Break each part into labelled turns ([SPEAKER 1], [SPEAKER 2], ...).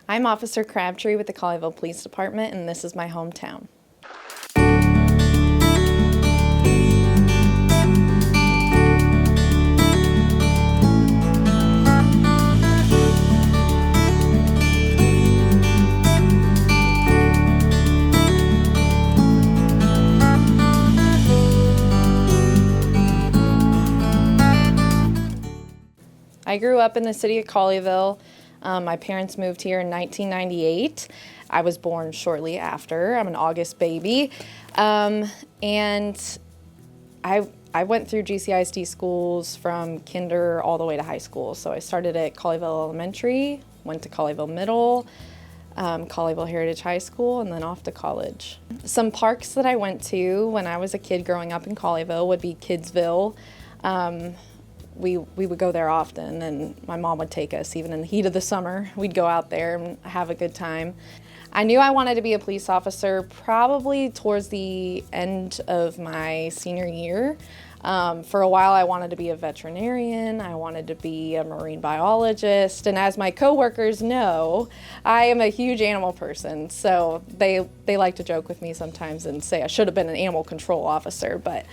[SPEAKER 1] I'm Officer Crabtree with the Colleyville Police Department, and this is my hometown. I grew up in the city of Colleyville. My parents moved here in 1998. I was born shortly after. I'm an August baby. And I went through GCISD schools from kinder all the way to high school. So I started at Colleyville Elementary, went to Colleyville Middle, Colleyville Heritage High School, and then off to college. Some parks that I went to when I was a kid growing up in Colleyville would be Kidsville. We would go there often, and my mom would take us even in the heat of the summer. We'd go out there and have a good time. I knew I wanted to be a police officer probably towards the end of my senior year. For a while I wanted to be a veterinarian, I wanted to be a marine biologist, and as my coworkers know, I am a huge animal person, so they like to joke with me sometimes and say I should have been an animal control officer, but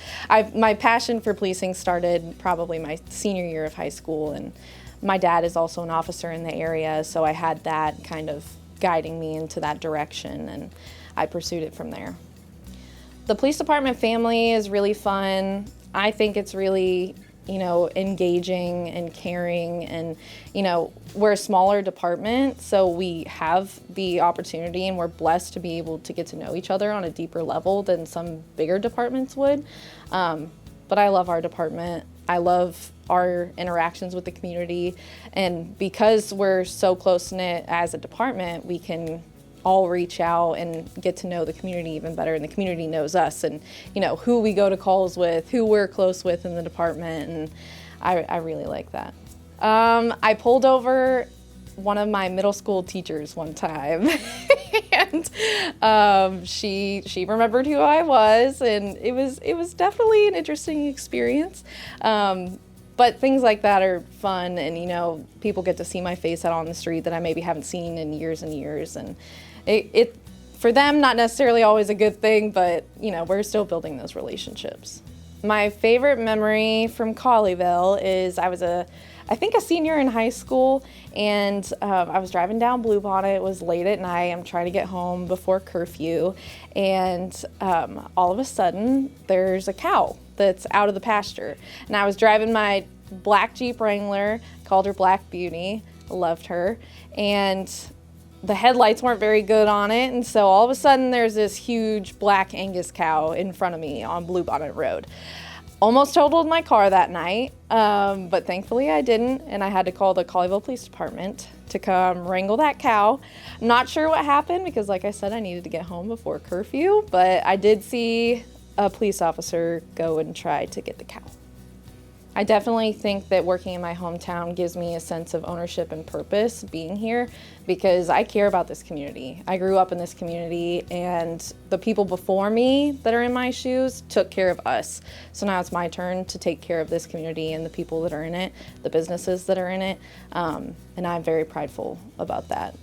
[SPEAKER 1] my passion for policing started probably my senior year of high school, and my dad is also an officer in the area, so I had that kind of guiding me into that direction, and I pursued it from there. The police department family is really fun. I think it's really, engaging and caring, and, we're a smaller department, so we have the opportunity and we're blessed to be able to get to know each other on a deeper level than some bigger departments would. But I love our department. I love our interactions with the community, and because we're so close-knit as a department, we can all reach out and get to know the community even better, and the community knows us, and who we go to calls with, who we're close with in the department, and I really like that. I pulled over one of my middle school teachers one time and she remembered who I was, and it was definitely an interesting experience. But things like that are fun, and people get to see my face out on the street that I maybe haven't seen in years and years, and it for them not necessarily always a good thing, but we're still building those relationships. My favorite memory from Colleyville is I was I think a senior in high school, and I was driving down Bluebonnet. It was late at night. I'm trying to get home before curfew, and all of a sudden there's a cow that's out of the pasture. And I was driving my black Jeep Wrangler, called her Black Beauty, loved her, and the headlights weren't very good on it, and so all of a sudden there's this huge black Angus cow in front of me on Bluebonnet Road. Almost totaled my car that night, but thankfully I didn't, and I had to call the Colleyville Police Department to come wrangle that cow. I'm not sure what happened because, like I said, I needed to get home before curfew, but I did see a police officer go and try to get the cow. I definitely think that working in my hometown gives me a sense of ownership and purpose being here, because I care about this community. I grew up in this community, and the people before me that are in my shoes took care of us. So now it's my turn to take care of this community and the people that are in it, the businesses that are in it, and I'm very prideful about that.